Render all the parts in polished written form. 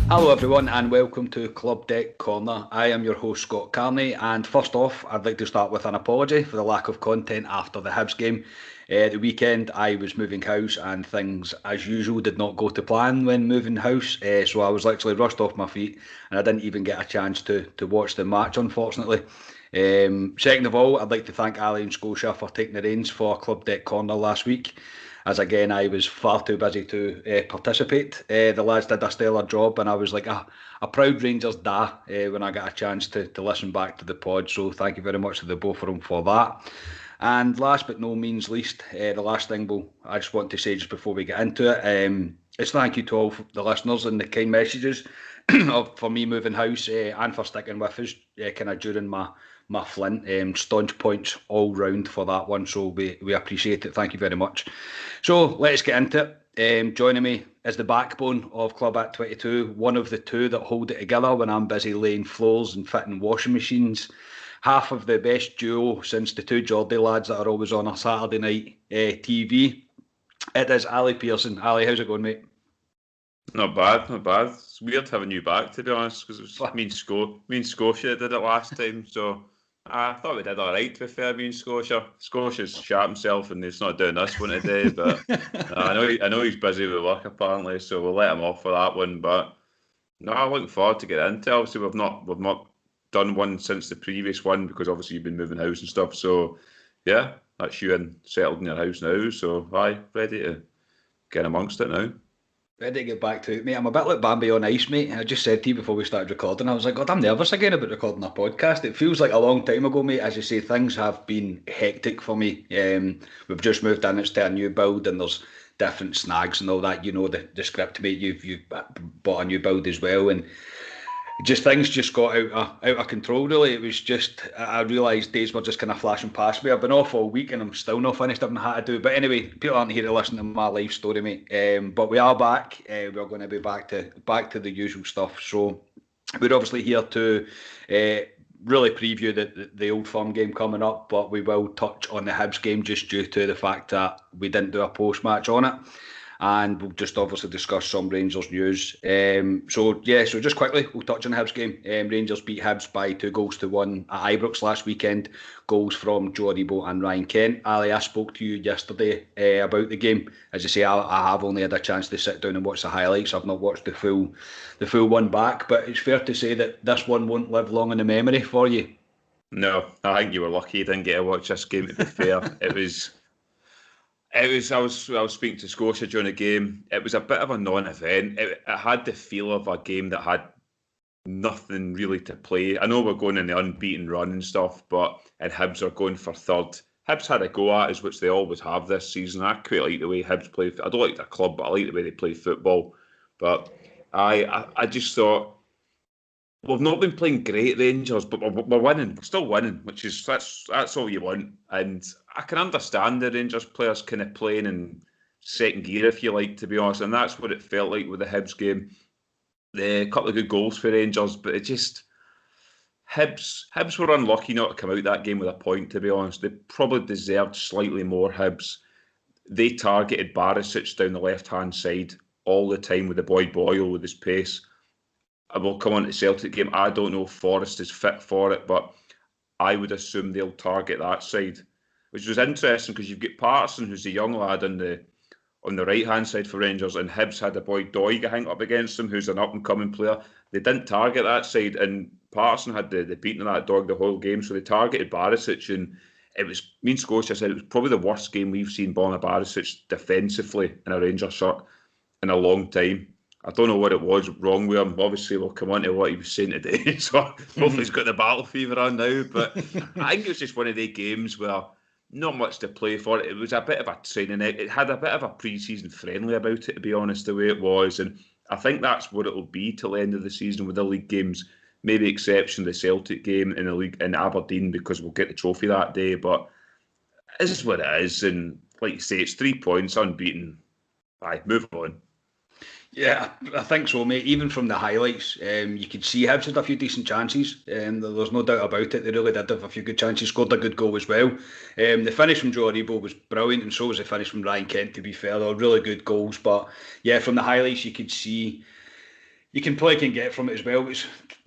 Hello everyone and welcome to Club Deck Corner. I am your host Scott Carney, and first off I'd like to start with an apology for the lack of content after the Hibs game. The weekend I was moving house and things as usual did not go to plan when moving house, so I was literally rushed off my feet and I didn't even get a chance to watch the match, unfortunately. Second of all, I'd like to thank Ali and Scotia for taking the reins for Club Deck Corner last week, as again I was far too busy to participate. The lads did a stellar job and I was like a proud Rangers da when I got a chance to listen back to the pod, so thank you very much to the both of them for that. And last but no means least, the last thing I just want to say just before we get into it, is thank you to all the listeners and the kind messages for me moving house, and for sticking with us kind of during my Flint. Staunch points all round for that one, so we appreciate it. Thank you very much. So let's get into it. Joining me is the backbone of Club at 22, one of the two that hold it together when I'm busy laying floors and fitting washing machines. Half of the best duo since the two Geordie lads that are always on a Saturday night TV. It is Ali Pearson. Ali, how's it going, mate? Not bad, not bad. It's weird having you back, to be honest, because it was me and Scotia did it last time, so I thought we did all right, to be fair, me and Scotia. Scotia's shat himself and he's not doing this one today, but I know he's busy with work apparently, so we'll let him off for that one. But no, I'm looking forward to get into it. Obviously, we've not done one since the previous one because obviously you've been moving house and stuff. So yeah, that's you and settled in your house now. So ready to get amongst it now. Ready to get back to it, mate. I'm a bit like Bambi on ice, mate. I just said to you before we started recording, I was like, God, I'm nervous again about recording a podcast. It feels like a long time ago, mate. As you say, things have been hectic for me. We've just moved in, it's to a new build, and there's different snags and all that. You know the script, mate. You've bought a new build as well, and just things just got out of control, really. It was just, I realised days were just kind of flashing past me. I've been off all week and I'm still not finished. I haven't had to do. But anyway, people aren't here to listen to my life story, mate. But we are back. We're going to be back to the usual stuff. So we're obviously here to really preview the Old Firm game coming up, but we will touch on the Hibs game just due to the fact that we didn't do a post-match on it. And we'll just obviously discuss some Rangers news. So just quickly, we'll touch on the Hibs game. Rangers beat Hibs by 2-1 at Ibrox last weekend. Goals from Joe Aribo and Ryan Kent. Ali, I spoke to you yesterday about the game. As I say, I have only had a chance to sit down and watch the highlights. I've not watched the full one back, but it's fair to say that this one won't live long in the memory for you. No, I think you were lucky you didn't get to watch this game, to be fair. I was speaking to Scotia during the game. It was a bit of a non-event. It had the feel of a game that had nothing really to play. I know we're going in the unbeaten run and stuff, and Hibs are going for third. Hibs had a go at us, which they always have this season. I quite like the way Hibs play. I don't like their club, but I like the way they play football. But I just thought, we've not been playing great, Rangers, but we're winning. We're still winning, which is that's all you want. And I can understand the Rangers players kind of playing in second gear, if you like, to be honest. And that's what it felt like with the Hibs game. A couple of good goals for Rangers, but it just Hibs were unlucky not to come out that game with a point, to be honest. They probably deserved slightly more. Hibs. They targeted Barisic down the left-hand side all the time with the boy Boyle with his pace. I will come on to the Celtic game. I don't know if Forrest is fit for it, but I would assume they'll target that side, which was interesting because you've got Patterson, who's a young lad on the right-hand side for Rangers, and Hibs had a boy Doig hang up against him, who's an up-and-coming player. They didn't target that side, and Patterson had the beating of that dog the whole game, so they targeted Barisic, and it was, me and Scotia said, it was probably the worst game we've seen Borna Barisic defensively in a Rangers shirt in a long time. I don't know what it was wrong with him. Obviously, we'll come on to what he was saying today. So hopefully he's got the battle fever on now. But I think it was just one of the games where not much to play for. It was a bit of a training. It had a bit of a pre-season friendly about it, to be honest, the way it was. And I think that's what it'll be till the end of the season with the league games. Maybe exception the Celtic game in the league in Aberdeen because we'll get the trophy that day. But this is what it is. And like you say, it's 3 points, unbeaten. Aye, move on. Yeah, I think so, mate. Even from the highlights, you could see Hibs had a few decent chances. There's no doubt about it. They really did have a few good chances. Scored a good goal as well. The finish from Joe Aribo was brilliant, and so was the finish from Ryan Kent, to be fair. They were really good goals. But yeah, from the highlights, you could see you can probably can get from it as well.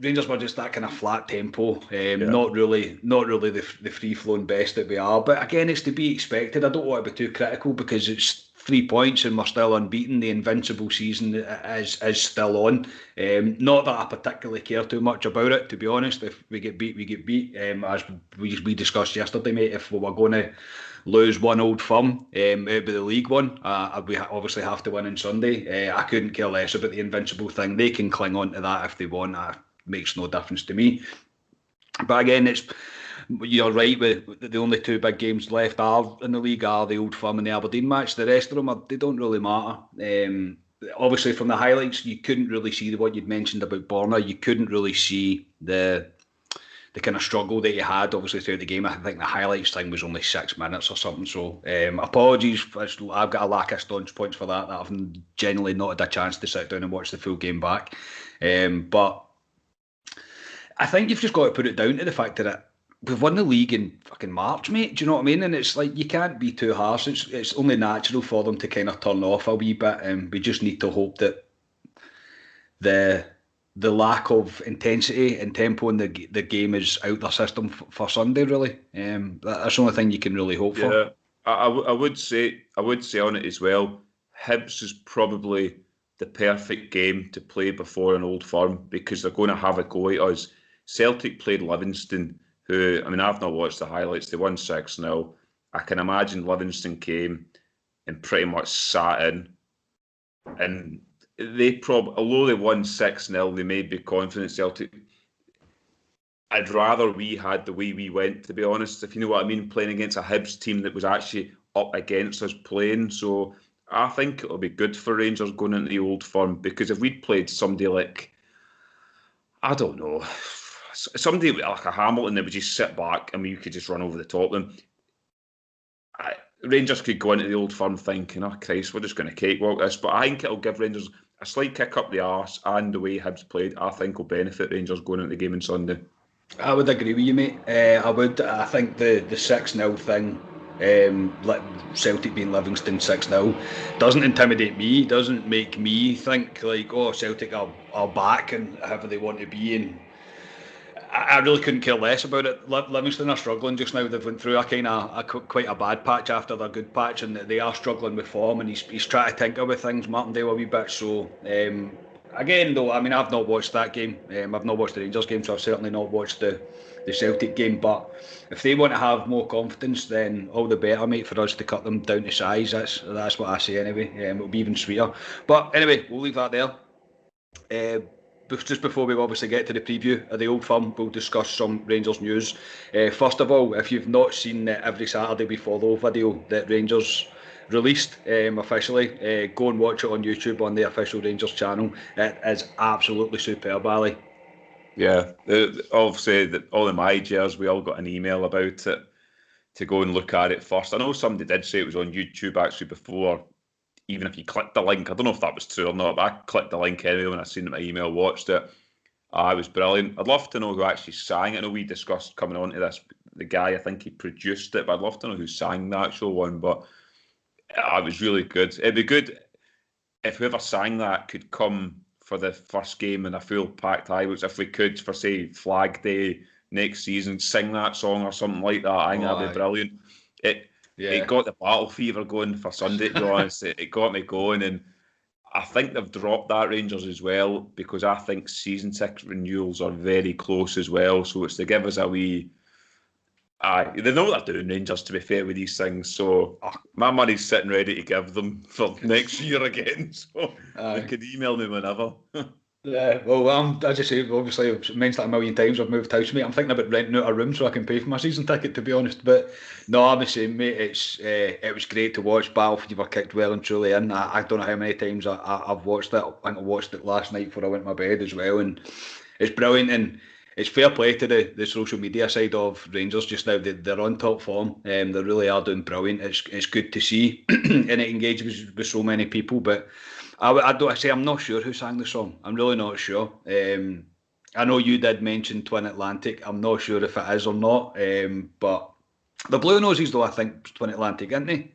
Rangers were just that kind of flat tempo, Yeah. not really the free flowing best that we are. But again, it's to be expected. I don't want to be too critical because it's 3 points and we're still unbeaten. The invincible season is still on. Not that I particularly care too much about it, to be honest. If we get beat, we get beat. As we discussed yesterday, mate, if we were going to lose one Old Firm, it would be the League one. We obviously have to win on Sunday. I couldn't care less about the invincible thing. They can cling on to that if they want. That makes no difference to me. But again, you're right. With the only 2 big games left are in the league are the Old Firm and the Aberdeen match. The rest of them they don't really matter. Obviously, from the highlights, you couldn't really see what you'd mentioned about Borna. You couldn't really see the kind of struggle that he had, obviously, throughout the game. I think the highlights thing was only 6 minutes or something. So apologies. I've got a lack of staunch points for that. I've genuinely not had a chance to sit down and watch the full game back. But I think you've just got to put it down to the fact that we've won the league in fucking March, mate. Do you know what I mean? And it's like, you can't be too harsh. It's only natural for them to kind of turn off a wee bit. And we just need to hope that the lack of intensity and tempo in the game is out their system for Sunday, really. That's the only thing you can really hope for. Yeah, I would say on it as well, Hibs is probably the perfect game to play before an Old Firm because they're going to have a go at us. Celtic played Livingston, who, I mean, I've not watched the highlights. They won 6-0. I can imagine Livingston came and pretty much sat in, and although they won 6-0, they may be confident. Celtic, I'd rather we had the way we went, to be honest, if you know what I mean, playing against a Hibs team that was actually up against us playing. So I think it'll be good for Rangers going into the Old Firm, because if we'd played somebody like, I don't know, somebody like a Hamilton that would just sit back and we could just run over the top of them, Rangers could go into the Old Firm thinking, oh Christ, we're just going to cakewalk this. But I think it'll give Rangers a slight kick up the arse, and the way Hibs played, I think will benefit Rangers going into the game on Sunday. I would agree with you, mate. I would. I think the 6-0 thing, Celtic being Livingston 6-0, doesn't intimidate me. Doesn't make me think like, oh, Celtic are back and however they want to be. And I really couldn't care less about it. Livingston are struggling just now. They've went through quite a bad patch after their good patch, and they are struggling with form. And he's trying to tinker with things, Martindale, a wee bit. So again, though, I mean, I've not watched that game. I've not watched the Rangers game, so I've certainly not watched the Celtic game. But if they want to have more confidence, then all the better, mate, for us to cut them down to size. That's what I say anyway. It'll be even sweeter. But anyway, we'll leave that there. Just before we obviously get to the preview of the Old Firm, we'll discuss some Rangers news. First of all, if you've not seen the Every Saturday We Follow video that Rangers released officially, go and watch it on YouTube on the official Rangers channel. It is absolutely superb, Ali. Yeah, obviously all the my Jers, we all got an email about it to go and look at it first. I know somebody did say it was on YouTube actually before, even if you clicked the link. I don't know if that was true or not, but I clicked the link anyway when I seen it in my email, watched it. It was brilliant. I'd love to know who actually sang it. I know we discussed coming on to this, the guy, I think he produced it, but I'd love to know who sang the actual one. But it was really good. It'd be good if whoever sang that could come for the first game in a full packed Hibs, if we could, for say Flag Day next season, sing that song or something like that. I think that'd be brilliant. It got the battle fever going for Sunday, to be honest. It got me going, and I think they've dropped that, Rangers, as well, because I think season 6 renewals are very close as well. So it's to give us a wee... they know what they're doing, Rangers, to be fair, with these things. So my money's sitting ready to give them for next year again. So they could email me whenever. Yeah, well, as I say, obviously, I've mentioned that a million times. I've moved house, mate. I'm thinking about renting out a room so I can pay for my season ticket, to be honest. But no, I'm the same, mate. It was great to watch. Battle Fever kicked well and truly in. I don't know how many times I've watched it. I think I watched it last night before I went to my bed as well. And it's brilliant. And it's fair play to the social media side of Rangers just now. They're on top form. They really are doing brilliant. It's good to see. And it engages with so many people. But I'm not sure who sang the song. I'm really not sure. I know you did mention Twin Atlantic. I'm not sure if it is or not. But the Blue Noses, though, I think Twin Atlantic, isn't they?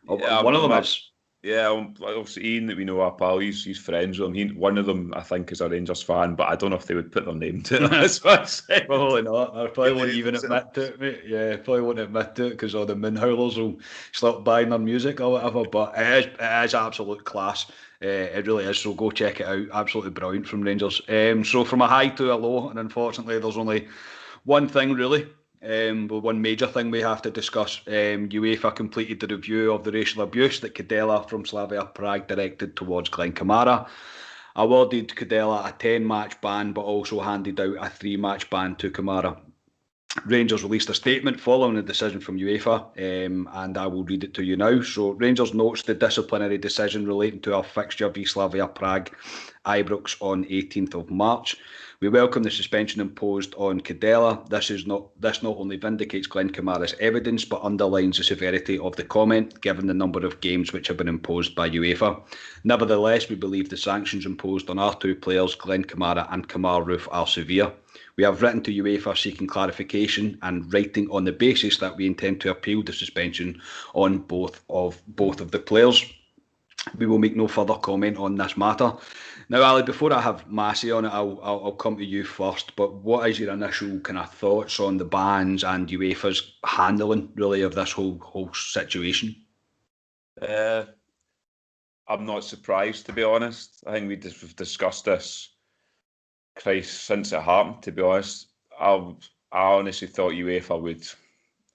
Yeah, one of them is. Yeah, obviously Ian, that we know, our pal, he's friends with him. One of them, I think, is a Rangers fan, but I don't know if they would put their name to it. That's what I said. Probably not. I probably won't even So, admit to it, mate. Yeah, probably won't admit to it because all the moon howlers will start buying their music or whatever. But it is absolute class. It really is. So go check it out. Absolutely brilliant from Rangers. So from a high to a low, and unfortunately, there's only one thing really. But one major thing we have to discuss. UEFA completed the review of the racial abuse that Cadella from Slavia Prague directed towards Glen Kamara. Awarded Cadella a 10-match ban, but also handed out a 3-match ban to Kamara. Rangers released a statement following the decision from UEFA, and I will read it to you now. So, Rangers notes the disciplinary decision relating to our fixture v Slavia Prague, Ibrox on 18th of March. We welcome the suspension imposed on Cadella. This not only vindicates Glen Kamara's evidence, but underlines the severity of the comment, given the number of games which have been imposed by UEFA. Nevertheless, we believe the sanctions imposed on our two players, Glen Kamara and Kemar Roofe, are severe. We have written to UEFA seeking clarification and writing on the basis that we intend to appeal the suspension on both of the players. We will make no further comment on this matter. Now, Ali, before I have Massey on it, I'll come to you first. But what is your initial kind of thoughts on the bans and UEFA's handling, really, of this whole situation? I'm not surprised, to be honest. I think we've discussed this, Christ, since it happened. To be honest, I honestly thought UEFA would.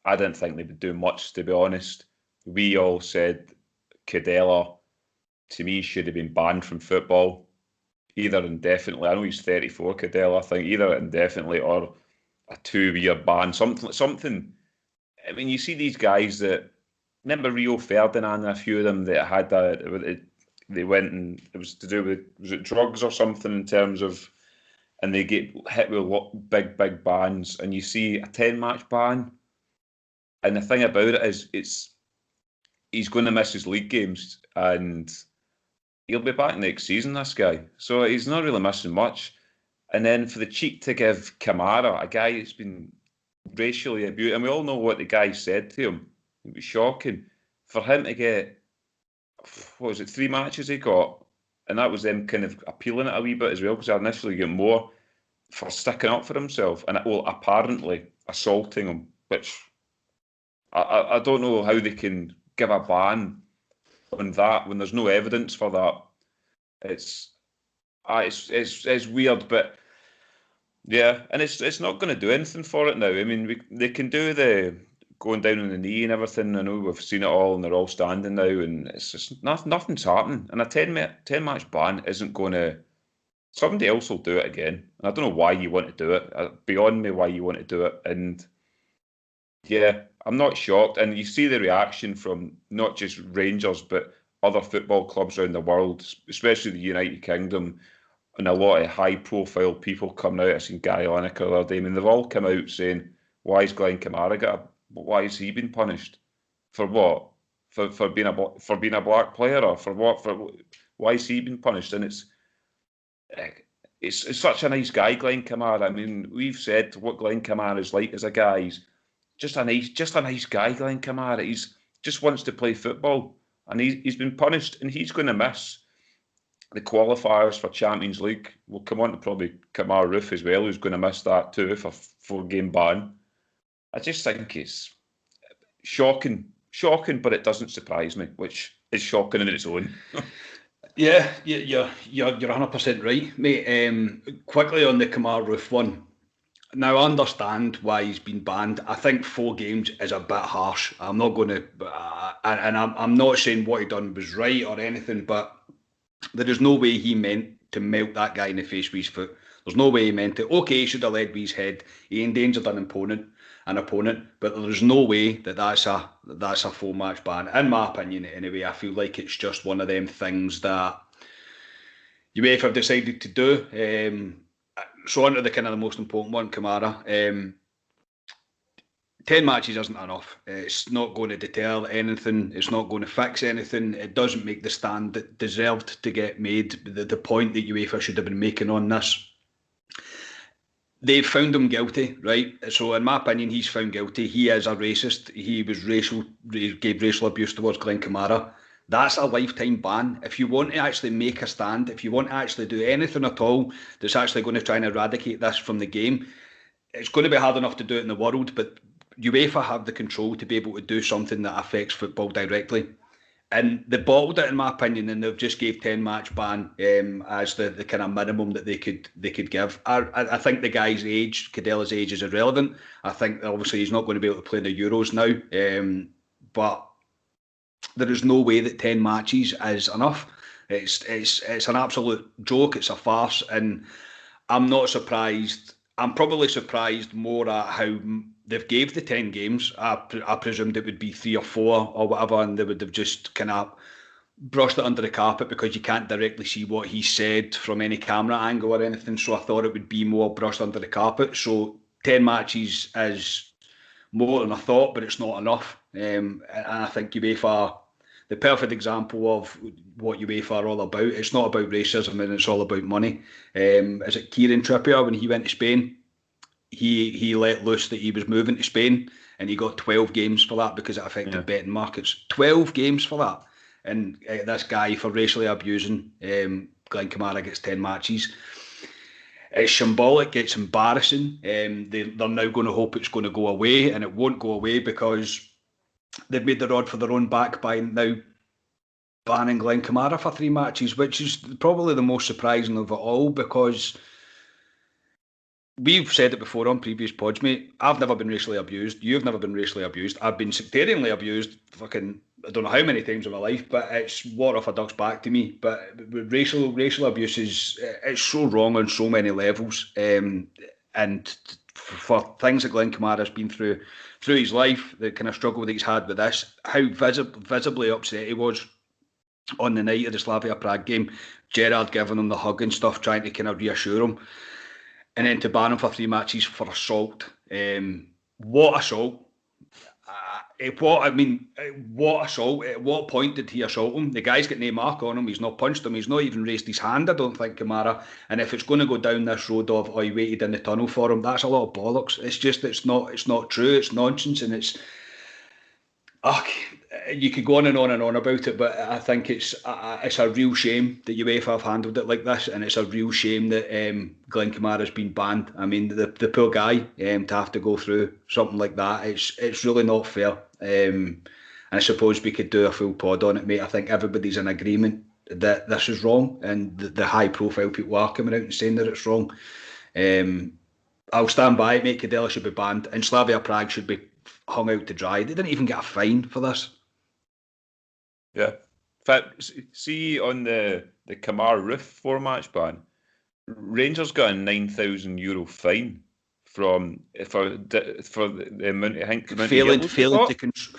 I didn't think they would do much, to be honest. We all said Cadella, to me, should have been banned from football, either indefinitely. I know he's 34, Cadella. I think either indefinitely or a 2-year ban, something. I mean, you see these guys that, remember Rio Ferdinand and a few of them that had that. They went and it was to do with, was it drugs or something in terms of, and they get hit with big bans, and you see a 10-match ban. And the thing about it is, he's going to miss his league games, and he'll be back next season, this guy. So he's not really missing much. And then for the cheek to give Kamara, a guy that's been racially abused, and we all know what the guy said to him. It was shocking. For him to get, what was it, 3 matches he got? And that was them kind of appealing it a wee bit as well, because I initially got more for sticking up for himself and, well, apparently assaulting him, which I don't know how they can give a ban on that when there's no evidence for that. It's weird, but yeah, and it's not going to do anything for it now. I mean, they can do the going down on the knee and everything. I know we've seen it all, and they're all standing now, and it's just nothing's happening. And a 10-match ban isn't going to. Somebody else will do it again. And I don't know why you want to do it. Beyond me, why you want to do it. And yeah, I'm not shocked. And you see the reaction from not just Rangers, but other football clubs around the world, especially the United Kingdom, and a lot of high-profile people coming out. I've seen Gary Lineker the other day. I mean, they've all come out saying, "Why is Glen Kamara why has he been punished? For what? For being a black player, or for what? Why has he been punished?" And it's such a nice guy, Glen Kamara. I mean, we've said what Glen Kamara is like as a guy. He's just a nice guy, Glen Kamara. He's just wants to play football, and he's been punished, and he's going to miss the qualifiers for Champions League. We'll come on to probably Kemar Roofe as well, who's going to miss that too for 4-game ban. I just think it's shocking, but it doesn't surprise me, which is shocking in its own. Yeah, you're 100% right, mate. Quickly on the Kemar Roofe one. Now, I understand why he's been banned. I think 4 games is a bit harsh. I'm not going to, and I'm not saying what he done was right or anything, but there is no way he meant to melt that guy in the face with his foot. There's no way he meant it. Okay, he should have led with his head. He endangered an opponent, but there's no way that's a 4-match ban. In my opinion, anyway, I feel like it's just one of them things that UEFA have decided to do. So on to the kind of the most important one, Kamara. 10 matches isn't enough. It's not going to deter anything. It's not going to fix anything. It doesn't make the stand that deserved to get made. The point that UEFA should have been making on this. They've found him guilty, right? So in my opinion, he's found guilty. He is a racist. He gave racial abuse towards Glen Kamara. that's a lifetime ban. If you want to actually make a stand, if you want to actually do anything at all that's actually going to try and eradicate this from the game, it's going to be hard enough to do it in the world, but UEFA have the control to be able to do something that affects football directly. And they bottled it, in my opinion, and they've just gave 10-match ban as the kind of minimum that they could give. I think the guy's age, Cadella's age, is irrelevant. I think obviously he's not going to be able to play in the Euros now, but there is no way that 10 matches is enough. It's an absolute joke. It's a farce, and I'm not surprised. I'm probably surprised more at how they've gave the 10 games. I presumed it would be 3 or 4 or whatever, and they would have just kind of brushed it under the carpet because you can't directly see what he said from any camera angle or anything. So I thought it would be more brushed under the carpet. So 10 matches is more than I thought, but it's not enough. And I think UEFA, the perfect example of what UEFA are all about. It's not about racism, and it's all about money. Is it Kieran Trippier, when he went to Spain, he let loose that he was moving to Spain, and he got 12 games for that because it affected betting markets. 12 games for that. And this guy, for racially abusing Glen Kamara, gets 10 matches. It's symbolic, it's embarrassing. They're now going to hope it's going to go away, and it won't go away because they've made the rod for their own back by now banning Glen Kamara for 3 matches, which is probably the most surprising of it all, because we've said it before on previous pods, mate. I've never been racially abused. You've never been racially abused. I've been sectarianly abused fucking I don't know how many times in my life, but it's water off a duck's back to me. But racial abuse it's so wrong on so many levels. And for things that Glen Kamara's been through his life, the kind of struggle that he's had with this, how visibly upset he was on the night of the Slavia Prague game, Gerrard giving him the hug and stuff, trying to kind of reassure him, and then to ban him for 3 matches for assault. What assault? What assault? At what point did he assault him? The guy's got no mark on him. He's not punched him. He's not even raised his hand, I don't think, Kamara. And if it's going to go down this road of, he waited in the tunnel for him, that's a lot of bollocks. It's just, it's not true. It's nonsense, and it's... you could go on and on and on about it, but I think it's a real shame that UEFA have handled it like this, and it's a real shame that Glen Kamara's been banned. I mean, the poor guy to have to go through something like that, it's really not fair. And I suppose we could do a full pod on it, mate. I think everybody's in agreement that this is wrong, and the high-profile people are coming out and saying that it's wrong. I'll stand by it, mate. Cadella should be banned, and Slavia Prague should be hung out to dry. They didn't even get a fine for this. Yeah. In fact, see on the Kamara Roof 4-match ban, Rangers got a €9,000 fine for the amount of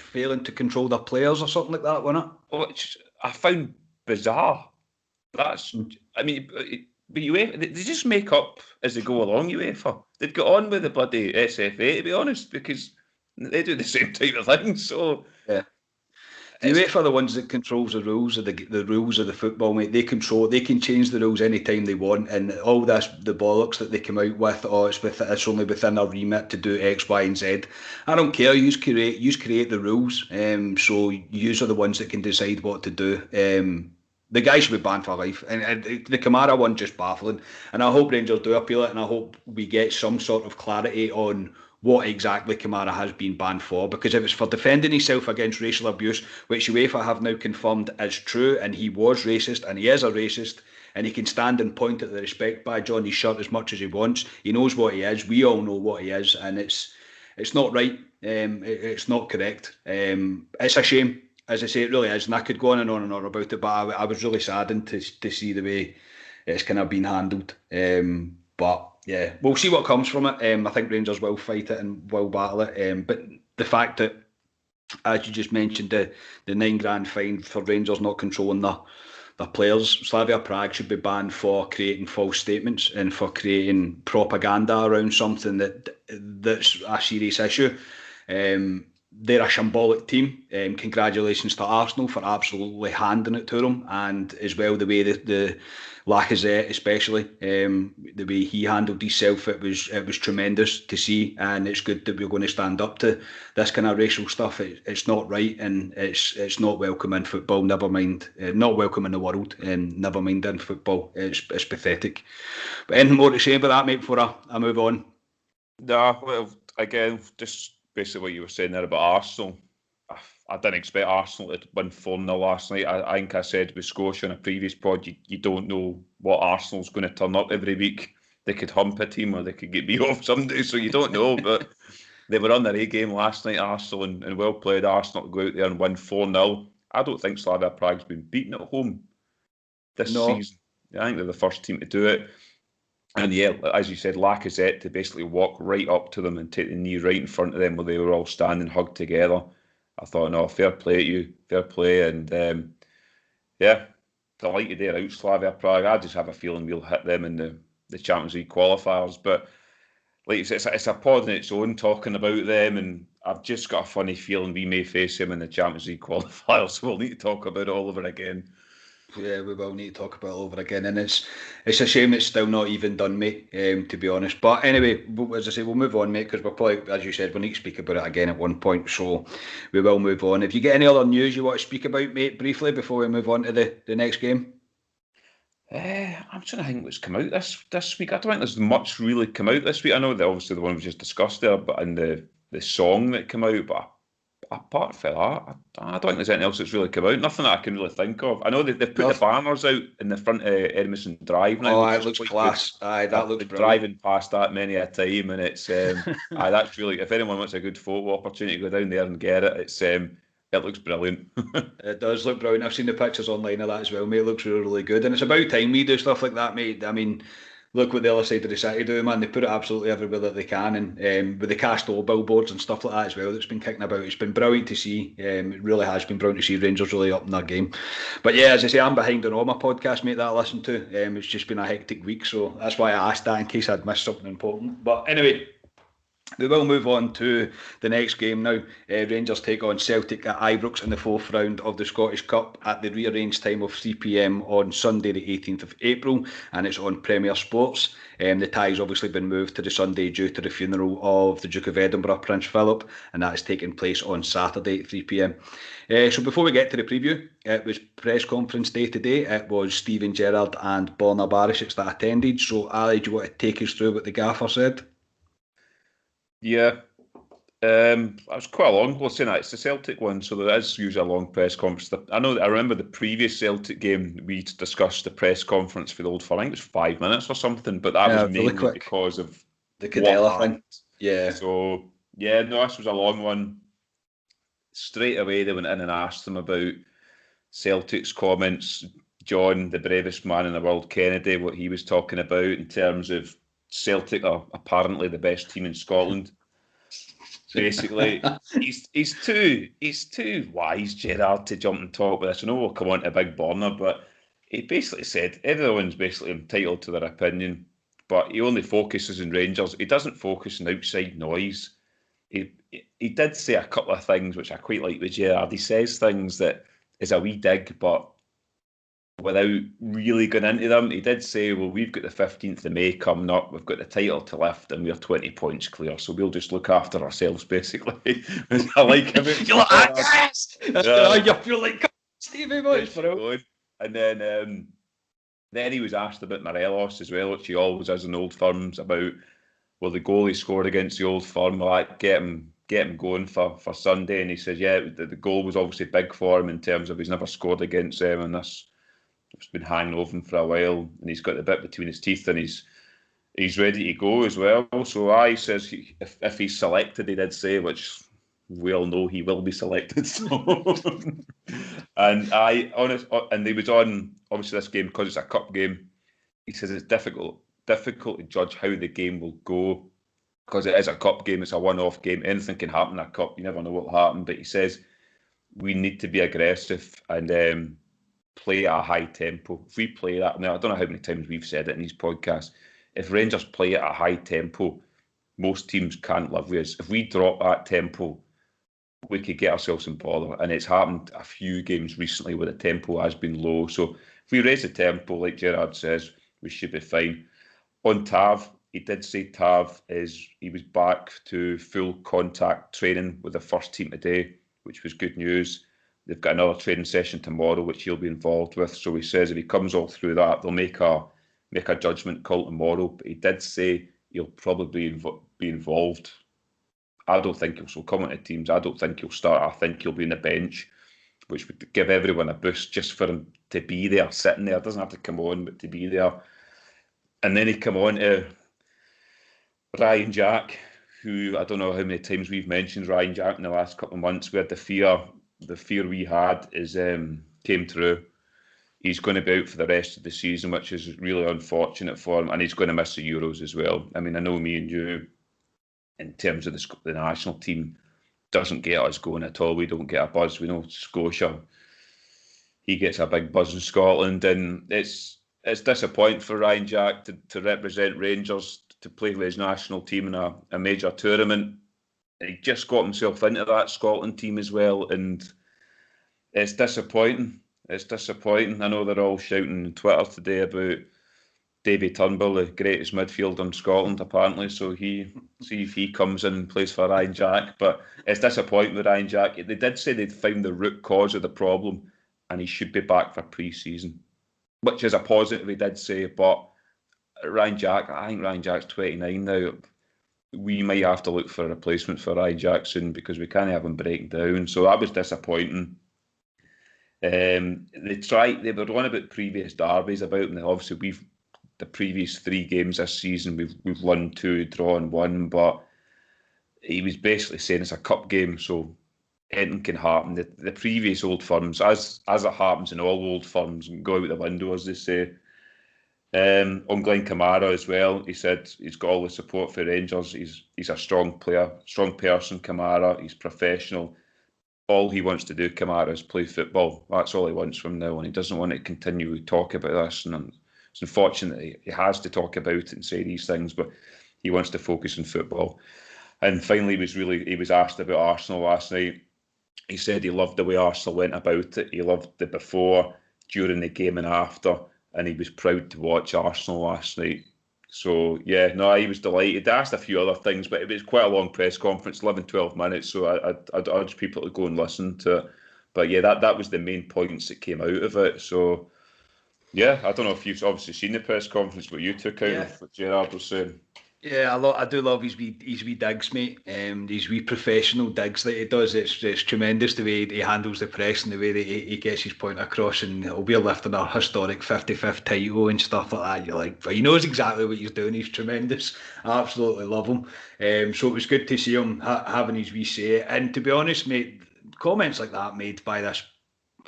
failing to control their players or something like that, wasn't it? Which I found bizarre. I mean, but UEFA, they just make up as they go along. UEFA, they'd get on with the bloody SFA, to be honest, because they do the same type of things. So yeah. The UEFA are the ones that controls the rules of the rules of the football, mate. They can change the rules anytime they want, and all this, the bollocks that they come out with, it's only within our remit to do X, Y, and Z. I don't care. You create the rules, so you are the ones that can decide what to do. The guy should be banned for life, and the Kamara one just baffling. And I hope Rangers do appeal it, and I hope we get some sort of clarity on what exactly Kamara has been banned for, because if it's for defending himself against racial abuse, which UEFA have now confirmed is true, and he was racist, and he is a racist, and he can stand and point at the respect badge on his shirt as much as he wants. He knows what he is. We all know what he is, and it's not right. It's not correct. It's a shame, as I say, it really is, and I could go on and on and on about it, but I was really saddened to see the way it's kind of been handled. But yeah, we'll see what comes from it. I think Rangers will fight it and will battle it. But the fact that, as you just mentioned, the £9,000 fine for Rangers not controlling their players, Slavia Prague should be banned for creating false statements and for creating propaganda around something that's a serious issue. they're a shambolic team. Congratulations to Arsenal for absolutely handing it to them, and as well the way the Lacazette, especially the way he handled himself, it was tremendous to see, and it's good that we're going to stand up to this kind of racial stuff. It's not right, and it's not welcome in football. Never mind, not welcome in the world, and never mind in football. It's pathetic. But anything more to say about that, mate? Before I move on. No, well, again, just basically what you were saying there about Arsenal. I didn't expect Arsenal to win 4-0 last night. I think I said with Scotia in a previous pod, you don't know what Arsenal's going to turn up every week. They could hump a team or they could get beat off someday, so you don't know. But they were on their A game last night, Arsenal, and well played Arsenal to go out there and win 4-0. I don't think Slavia Prague's been beaten at home this season. I think they're the first team to do it. And yeah, as you said, Lacazette to basically walk right up to them and take the knee right in front of them where they were all standing hugged together. I thought, no, fair play to you, fair play. And yeah, delighted they're out, Slavia Prague. I just have a feeling we'll hit them in the Champions League qualifiers. But like you said, it's a pod on its own talking about them, and I've just got a funny feeling we may face them in the Champions League qualifiers, so we'll need to talk about it all over again. Yeah, we will need to talk about it over again, and it's a shame it's still not even done, mate. To be honest, but anyway, as I say, we'll move on, mate, because we're probably, as you said, we need to speak about it again at one point, so we will move on. If you get any other news you want to speak about, mate, briefly before we move on to the next game. I'm trying to think what's come out this week. I don't think there's much really come out this week. I know that obviously the one we just discussed there, but in the song that came out, but apart from that, I don't think there's anything else that's really come out. Nothing that I can really think of. I know they've put the banners out in the front of Edmiston Drive now. Oh, it looks class. Aye, that looks brilliant. Driving past that many a time, and it's that's really, if anyone wants a good photo opportunity to go down there and get it, it looks brilliant. It does look brilliant. I've seen the pictures online of that as well, mate. It looks really, really good, and it's about time we do stuff like that, mate. I mean, look what the other side of the city do, man. They put it absolutely everywhere that they can, and with the Castell billboards and stuff like that as well that's been kicking about. It's been brilliant to see. It really has been brilliant to see Rangers really up in their game. But yeah, as I say, I'm behind on all my podcasts, mate, that I listen to. It's just been a hectic week, so that's why I asked that in case I'd missed something important. But anyway, we will move on to the next game now. Rangers take on Celtic at Ibrox in the fourth round of the Scottish Cup at the rearranged time of 3 p.m. on Sunday the 18th of April, and it's on Premier Sports. The tie's obviously been moved to the Sunday due to the funeral of the Duke of Edinburgh, Prince Philip, and that is taking place on Saturday at 3 p.m. So before we get to the preview, it was press conference day today. It was Steven Gerrard and Borna Barisic that attended. So Ali, do you want to take us through what the gaffer said? Yeah, it was quite a long. Well, saying that it's the Celtic one, so there is usually a long press conference. I remember the previous Celtic game we discussed the press conference for the Old Firm. I think it was 5 minutes or something, but that was mainly really because of the Cadella thing. Yeah. So yeah, no, this was a long one. Straight away they went in and asked them about Celtic's comments. John, the bravest man in the world, Kennedy, what he was talking about in terms of Celtic are apparently the best team in Scotland. Basically, he's too wise, Gerrard, to jump and talk with this. I know we'll come on to Big Borna, but he basically said everyone's basically entitled to their opinion, but he only focuses on Rangers. He doesn't focus on outside noise. He did say a couple of things which I quite like with Gerrard. He says things that is a wee dig, but without really going into them. He did say, well, we've got the 15th of May coming up, we've got the title to lift, and we're 20 points clear, so we'll just look after ourselves, basically. I like him. You're like, yes! You feel like Stevie boys, bro. And then he was asked about Morelos as well, which he always is in Old Firms, about, well, the goal he scored against the Old Firm, like, get him going for Sunday, and he says, yeah, the goal was obviously big for him in terms of he's never scored against them, and this it's been hanging over him for a while, and he's got the bit between his teeth, and he's ready to go as well. So he says if he's selected, he did say, which we all know he will be selected. So. and he was on obviously this game because it's a cup game. He says it's difficult to judge how the game will go because it is a cup game. It's a one-off game. Anything can happen in a cup. You never know what will happen. But he says we need to be aggressive and play at a high tempo. If we play that, now I don't know how many times we've said it in these podcasts, if Rangers play at a high tempo, most teams can't live with us. If we drop that tempo, we could get ourselves in bother. And it's happened a few games recently where the tempo has been low. So if we raise the tempo, like Gerard says, we should be fine. On Tav, he did say he was back to full contact training with the first team today, which was good news. They've got another training session tomorrow, which he'll be involved with. So he says if he comes all through that, they'll make a judgment call tomorrow. But he did say he'll probably be involved. I don't think he'll come into teams. I don't think he'll start. I think he'll be on the bench, which would give everyone a boost just for him to be there, sitting there. Doesn't have to come on, but to be there. And then he come on to Ryan Jack, who I don't know how many times we've mentioned Ryan Jack in the last couple of months. We had the fear we had is came true. He's going to be out for the rest of the season, which is really unfortunate for him, and he's going to miss the Euros as well. I mean, I know me and you, in terms of the national team, doesn't get us going at all. We don't get a buzz. We know Scotia, he gets a big buzz in Scotland, and it's disappointing for Ryan Jack to represent Rangers, to play with his national team in a major tournament. He just got himself into that Scotland team as well, and it's disappointing. It's disappointing. I know they're all shouting on Twitter today about Davy Turnbull, the greatest midfielder in Scotland, apparently. So see if he comes in and plays for Ryan Jack. But it's disappointing with Ryan Jack. They did say they'd found the root cause of the problem, and he should be back for pre-season, which is a positive, he did say. But Ryan Jack, I think Ryan Jack's 29 now. We might have to look for a replacement for Ryan Jack soon, because we can't have him breaking down. So that was disappointing. They were on about previous derbies about him. Obviously, the previous 3 games this season, we've won 2, drawn 1, but he was basically saying it's a cup game, so anything can happen. The previous old firms, as it happens in all old firms, go out the window, as they say. On Glen Kamara as well, he said he's got all the support for Rangers. He's a strong player, strong person, Kamara. He's professional. All he wants to do, Kamara, is play football. That's all he wants from now on. He doesn't want to continue to talk about this, and it's unfortunate he has to talk about it and say these things, but he wants to focus on football. And finally, he was asked about Arsenal last night. He said he loved the way Arsenal went about it. He loved the before, during the game and after, and he was proud to watch Arsenal last night. So, yeah, no, he was delighted. They asked a few other things, but it was quite a long press conference, 11, 12 minutes, so I'd urge people to go and listen to it. But, yeah, that was the main points that came out of it. So, yeah, I don't know if you've obviously seen the press conference, what you took out of what Gerard was saying. Yeah, I do love his wee digs, mate. These wee professional digs that he does. It's tremendous the way he handles the press and the way that he gets his point across. And he'll be lifting a historic 55th title and stuff like that. You're like, he knows exactly what he's doing. He's tremendous. I absolutely love him. So it was good to see him having his wee say. And to be honest, mate, comments like that made by this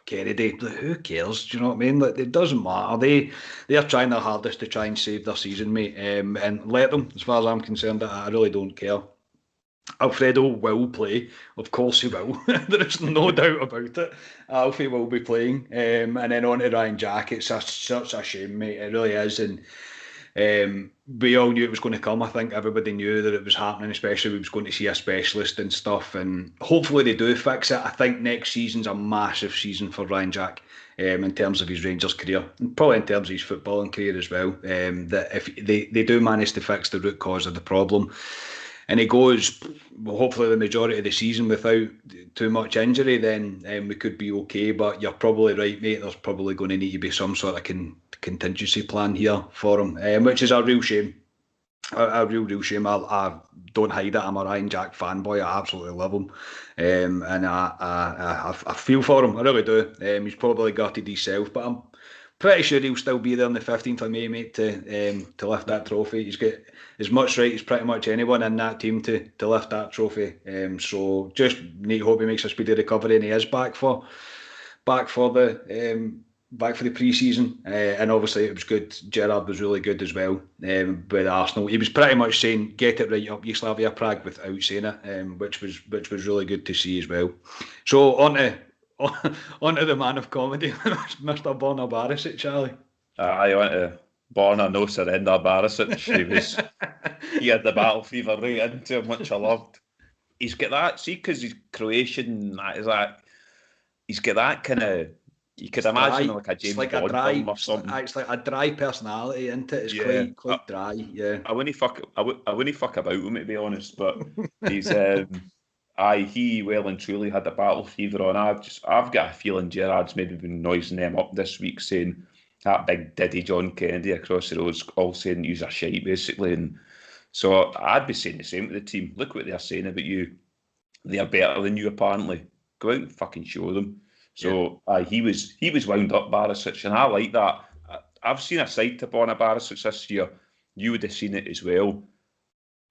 Kennedy, who cares? Do you know what I mean? Like, it doesn't matter. They're trying their hardest to try and save their season, mate. And let them, as far as I'm concerned. I really don't care. Alfredo will play, of course he will. There is no doubt about it. Alfie will be playing. And then on to Ryan Jack. It's such a shame, mate. It really is. And we all knew it was going to come. I think everybody knew that it was happening, especially we was going to see a specialist and stuff, and hopefully they do fix it. I think next season's a massive season for Ryan Jack in terms of his Rangers career, and probably in terms of his footballing career as well. That if they do manage to fix the root cause of the problem, and he goes, well, hopefully the majority of the season without too much injury, then we could be okay. But you're probably right, mate. There's probably going to need to be some sort of contingency plan here for him, which is a real shame. A real shame. I don't hide it. I'm a Ryan Jack fanboy. I absolutely love him, and I feel for him. I really do. He's probably gutted himself, but I'm pretty sure he'll still be there on the 15th of May, mate, to lift that trophy. He's got as much right as pretty much anyone in that team to lift that trophy. So just need to hope he makes a speedy recovery and he is back for the pre-season. And obviously it was good. Gerrard was really good as well with Arsenal. He was pretty much saying get it right up Slavia Prague without saying it, which was really good to see as well. So on to the man of comedy, Mr. Borna Barisic, Charlie. I went to Borna No Surrender Barisic. He had the battle fever right into him, which I loved. he's got that. See, because he's Croatian, he's got that kind of. You could imagine dry. like a James Like Bond film or something. It's like a dry personality, isn't it? It's Yeah, quite dry. Yeah. I wouldn't fuck. I wouldn't fuck about with him, to be honest. But he's he well and truly had the battle fever on. I've got a feeling Gerrard's maybe been noising them up this week, saying that big Diddy John Kennedy across the roads, all saying use a shite basically. And so I'd be saying the same to the team. Look what they're saying about you. They are better than you apparently. Go out and fucking show them. So he was wound up, Barisic, and I like that. I've seen a side to Borna Barisic this year. You would have seen it as well.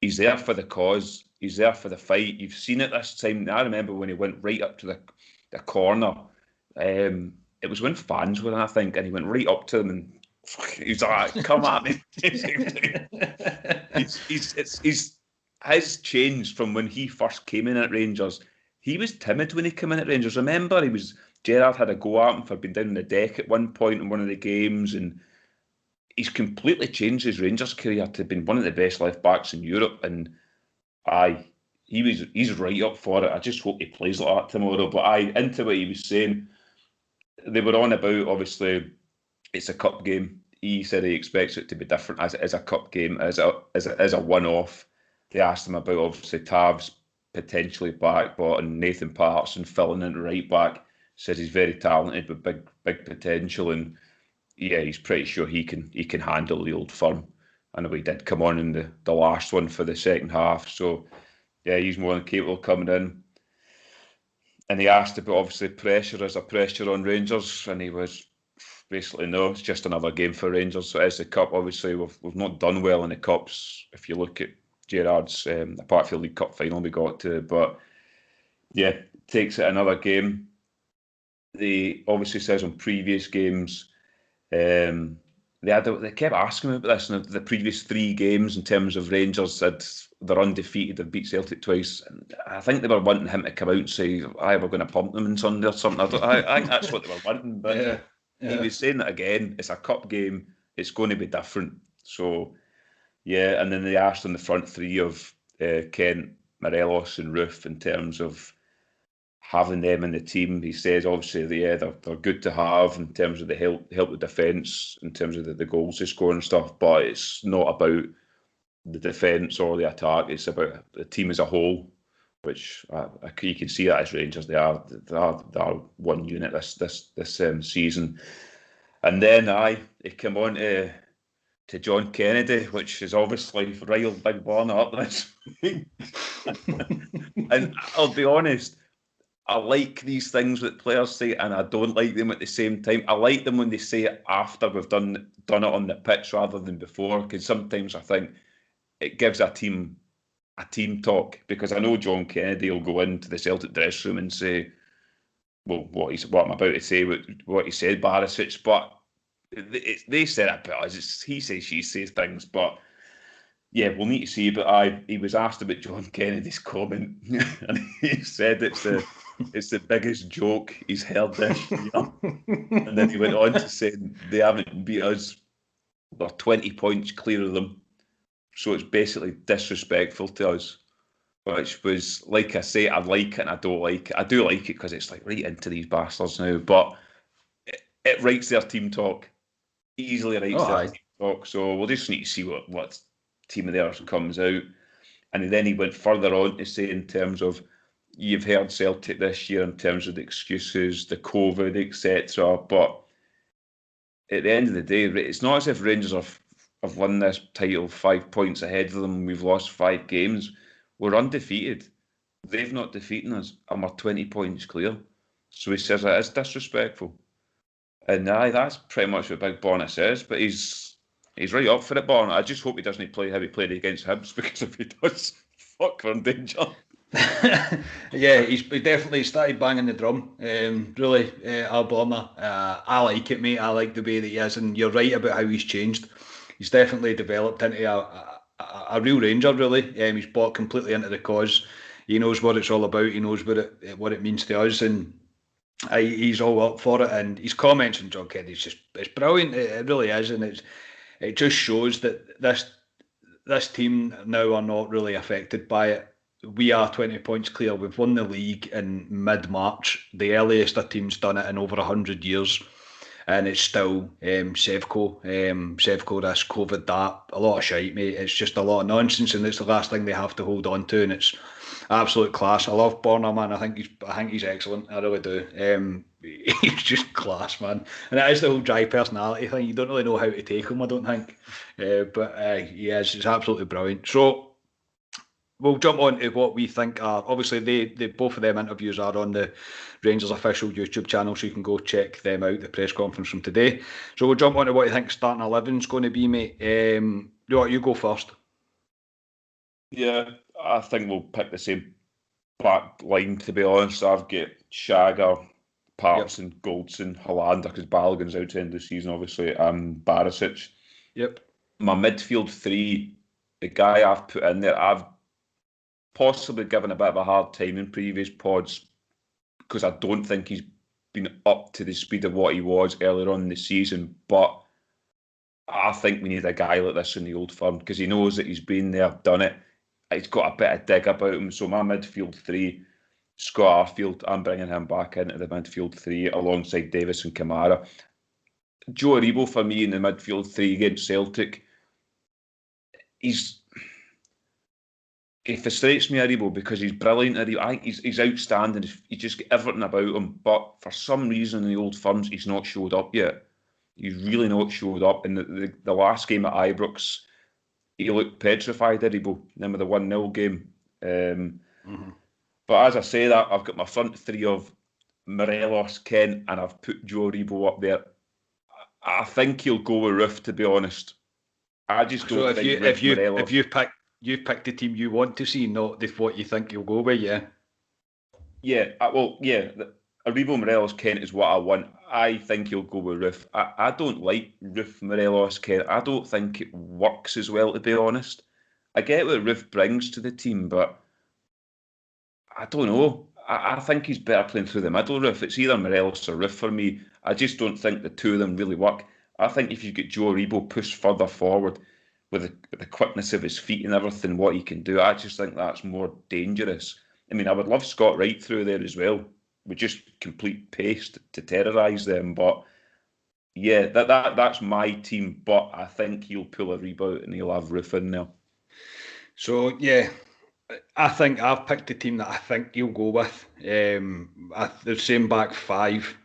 He's there for the cause. He's there for the fight. You've seen it this time. I remember when he went right up to the corner. It was when fans were in, I think, and he went right up to them and he's like, "Come at me." he's has changed from when he first came in at Rangers. He was timid when he came in at Rangers. Remember, Gerrard had a go at him for being down on the deck at one point in one of the games, and he's completely changed his Rangers career to being one of the best left backs in Europe. And he's right up for it. I just hope he plays like that tomorrow. But into what he was saying, they were on about, obviously it's a cup game. He said he expects it to be different as it is a cup game, as a one-off. They asked him about obviously Tav's potentially back, but and Nathan Patterson filling in right back. Says he's very talented with big potential, and yeah, he's pretty sure he can handle the Old Firm. I know he did come on in the last one for the second half, so yeah, he's more than capable of coming in. And he asked about obviously pressure, is there pressure on Rangers, and he was basically no, it's just another game for Rangers. So as the cup, obviously we've not done well in the cups. If you look at Gerrard's, apart from the League Cup final we got to, but yeah, takes it another game. They obviously says on previous games, they kept asking me about this in the previous 3 games in terms of Rangers. They're undefeated, they've beat Celtic twice, and I think they were wanting him to come out and say, we're going to pump them on Sunday or something. I think that's what they were wanting, but he was saying that again, it's a cup game, it's going to be different. So yeah, and then they asked on the front 3 of Kent, Morelos and Roof in terms of having them in the team. He says obviously they're good to have in terms of the help the defence, in terms of the goals they score and stuff, but it's not about the defence or the attack, it's about the team as a whole, which you can see that as Rangers, they are one unit this season. And then they come on to John Kennedy, which is obviously real big burner up this week. And I'll be honest, I like these things that players say, and I don't like them at the same time. I like them when they say it after we've done it on the pitch rather than before, because sometimes I think it gives a team talk. Because I know John Kennedy will go into the Celtic dressing room and say, well, what I'm about to say, what he said, Barisic, but they said it about us. It's he says, she says things, but yeah, we'll need to see. But he was asked about John Kennedy's comment, and he said it's the biggest joke he's heard this year. And then he went on to say they haven't beat us, they're 20 points clear of them, so it's basically disrespectful to us. Which was, like I say, I like it and I don't like it. I do like it because it's like right into these bastards now, but it writes their team talk. Easily writes their team talk. So we'll just need to see what team of theirs comes out. And then he went further on to say, in terms of, you've heard Celtic this year in terms of the excuses, the COVID, etc. But at the end of the day, it's not as if Rangers have won this title 5 points ahead of them and we've lost 5 games. We're undefeated. They've not defeated us, and we're 20 points clear. So he says that is disrespectful. And that's pretty much what Big Borna says, but he's right up for it, Borna. I just hope he doesn't play how he played against Hibs, because if he does, fuck, we're in danger. Yeah, he definitely started banging the drum. Really, Al Borna. I like it, mate. I like the way that he is, and you're right about how he's changed. He's definitely developed into a real Ranger, really. He's bought completely into the cause. He knows what it's all about. He knows what it means to us, and he's all up for it. And his comments on John Kennedy's it's brilliant. It really is, and it just shows that this team now are not really affected by it. we are 20 points clear. We've won the league in mid-March, the earliest a team's done it in over 100 years. And it's still Sevco this, COVID that, a lot of shite, mate. It's just a lot of nonsense, and it's the last thing they have to hold on to, and it's absolute class. I love Borna, man. I think he's excellent. I really do. He's just class, man. And it is the whole dry personality thing. You don't really know how to take him, I don't think. But he is. It's absolutely brilliant. So we'll jump on to what we think are, obviously they both of them interviews are on the Rangers official YouTube channel, so you can go check them out, the press conference from today. So we'll jump on to what you think starting 11's going to be, mate. You go first. Yeah, I think we'll pick the same back line, to be honest. I've got Shagger, Patterson, yep. Goldson, Hollander, because Balogun's out to the end of the season, obviously, and Barisic. Yep. My midfield three, the guy I've put in there, I've possibly given a bit of a hard time in previous pods because I don't think he's been up to the speed of what he was earlier on in the season. But I think we need a guy like this in the Old Firm because he knows that he's been there, done it. He's got a bit of dig about him. So my midfield three, Scott Arfield, I'm bringing him back into the midfield three alongside Davis and Kamara. Joe Aribo for me in the midfield three against Celtic. He frustrates me, Aribo, because he's brilliant. I think he's outstanding. He's just got everything about him. But for some reason in the Old Firms, he's not showed up yet. He's really not showed up. In the last game at Ibrox, he looked petrified, Aribo. Then with the 1-0 game. But as I say that, I've got my front three of Morelos, Kent, and I've put Joe Aribo up there. I think he'll go with Roof, to be honest. I just don't think Morelos... You've picked the team you want to see, not what you think you'll go with, yeah? Yeah, Aribo, Morelos, Kent is what I want. I think he'll go with Roof. I don't like Roof, Morelos, Kent. I don't think it works as well, to be honest. I get what Roof brings to the team, but I don't know. I think he's better playing through the middle, Roof. It's either Morelos or Roof for me. I just don't think the two of them really work. I think if you get Joe Aribo pushed further forward, with the quickness of his feet and everything, what he can do, I just think that's more dangerous. I mean, I would love Scott Wright through there as well, with just complete pace to terrorise them. But yeah, that's my team. But I think he'll pull a rebound and he'll have Roof in there. So yeah, I think I've picked the team that I think he'll go with. The same back five.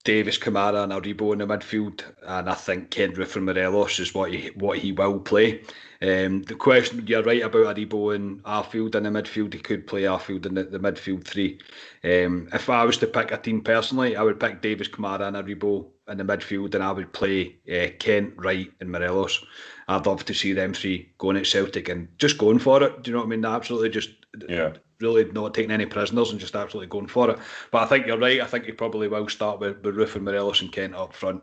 Davis, Kamara and Aribo in the midfield, and I think Kent, Roof and Morelos is what he will play. The question, you're right about Aribo and Arfield in the midfield. He could play Arfield in the midfield three. If I was to pick a team personally, I would pick Davis, Kamara and Aribo in the midfield, and I would play Kent, Wright and Morelos. I'd love to see them three going at Celtic and just going for it. Do you know what I mean? Absolutely just... Yeah. Really not taking any prisoners and just absolutely going for it. But I think you're right. I think he probably will start with Roof and Morelos and Kent up front.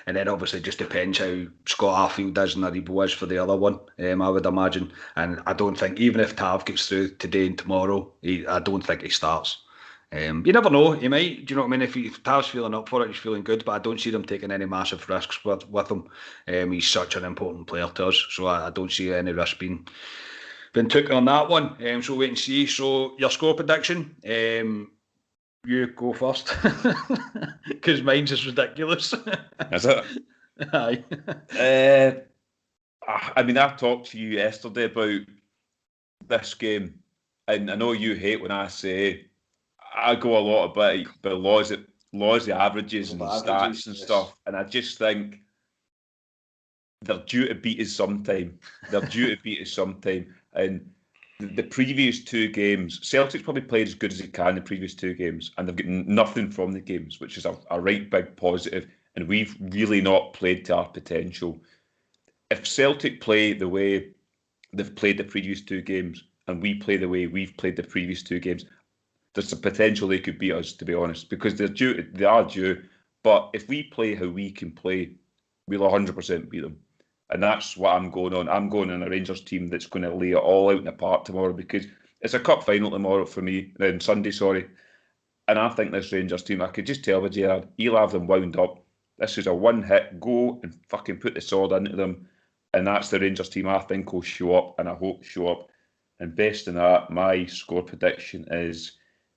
And then obviously just depends how Scott Arfield is and Aribo is for the other one, I would imagine. And I don't think, even if Tav gets through today and tomorrow, I don't think he starts. You never know, he might. Do you know what I mean? If Tav's feeling up for it, he's feeling good, but I don't see them taking any massive risks with him. He's such an important player to us, so I don't see any risk being took on that one. So wait and see. So your score prediction, you go first because mine's is ridiculous. Is it? Aye. I mean, I talked to you yesterday about this game, and I know you hate when I say I go a lot about laws of averages and stats and stuff, and I just think they're due to beat us sometime. And the previous two games, Celtic's probably played as good as he can the previous two games, and they've got nothing from the games, which is a right big positive. And we've really not played to our potential. If Celtic play the way they've played the previous two games, and we play the way we've played the previous two games, there's a potential they could beat us, to be honest, because they are due. But if we play how we can play, we'll 100% beat them. And that's what I'm going on. I'm going on a Rangers team that's going to lay it all out in the park tomorrow, because it's a cup final tomorrow for me, then Sunday, sorry. And I think this Rangers team, I could just tell with Gerrard, he'll have them wound up. This is a one hit, go and fucking put the sword into them. And that's the Rangers team I think will show up, and I hope show up And based on that, my score prediction is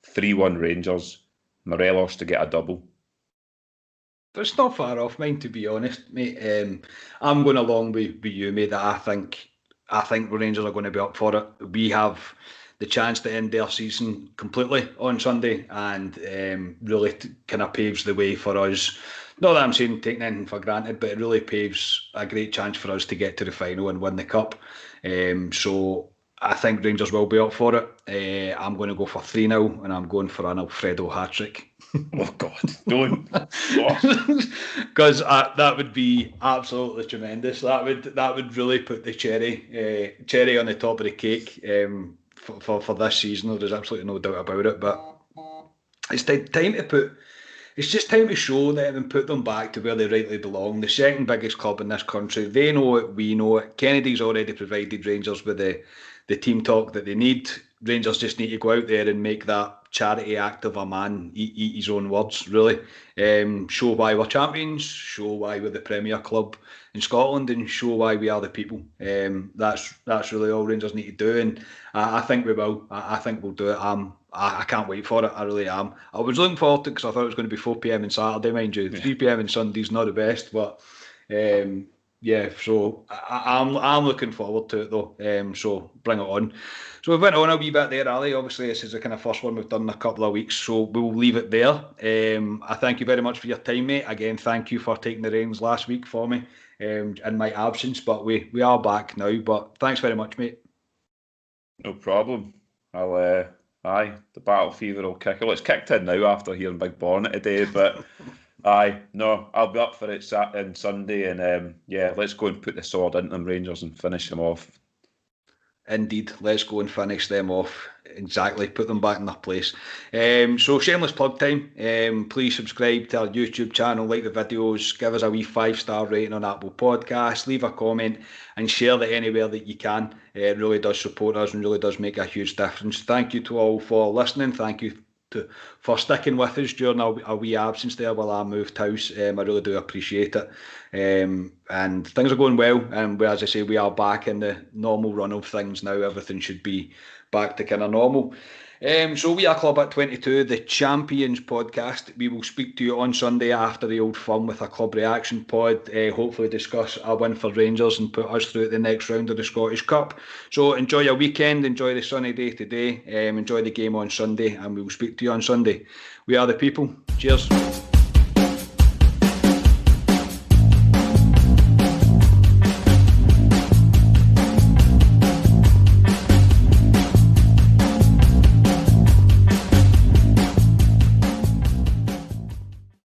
3-1 Rangers, Morelos to get a double. It's not far off mine, to be honest, mate. I'm going along with you, mate, that I think the Rangers are going to be up for it. We have the chance to end their season completely on Sunday, and really kind of paves the way for us. Not that I'm saying taking anything for granted, but it really paves a great chance for us to get to the final and win the cup. So I think Rangers will be up for it. I'm going to go for 3-0, and I'm going for an Alfredo hat-trick. Oh God, don't! Because that would be absolutely tremendous. That would really put the cherry on the top of the cake for this season. There's absolutely no doubt about it. But it's time to put. It's just time to show them and put them back to where they rightly belong. The second biggest club in this country. They know it. We know it. Kennedy's already provided Rangers with the team talk that they need. Rangers just need to go out there and make that charity act of a man eat his own words, really. Show why we're champions, show why we're the premier club in Scotland, and show why we are the people. That's really all Rangers need to do, and I think we will. I think we'll do it. I can't wait for it. I really am. I was looking forward to it because I thought it was going to be 4 p.m. on Saturday, mind you. 3 p.m. on Sunday's not the best, but yeah. So I'm looking forward to it though. So bring it on. So we went on a wee bit there, Ali. Obviously, this is the kind of first one we've done in a couple of weeks, so we'll leave it there. I thank you very much for your time, mate. Again, thank you for taking the reins last week for me in my absence, but we are back now. But thanks very much, mate. No problem. The battle fever will kick. Well, it's kicked in now after hearing Big Bonnet today, but I'll be up for it on Sunday, and let's go and put the sword into them Rangers and finish them off. Indeed, let's go and finish them off. Exactly, put them back in their place. So shameless plug time. Please subscribe to our YouTube channel, like the videos, give us a wee 5-star rating on Apple Podcasts, leave a comment and share that anywhere that you can. It really does support us and really does make a huge difference. Thank you to all for listening. Thank you for sticking with us during our wee absence there while I moved house. I really do appreciate it. And things are going well, and as I say, we are back in the normal run of things now. Everything should be back to kind of normal. So we are Club at 22, the Champions podcast. We will speak to you on Sunday after the Old Firm with a club reaction pod. Hopefully discuss a win for Rangers and put us through the next round of the Scottish Cup. So enjoy your weekend, enjoy the sunny day today, enjoy the game on Sunday, and we will speak to you on Sunday. We are the people. Cheers.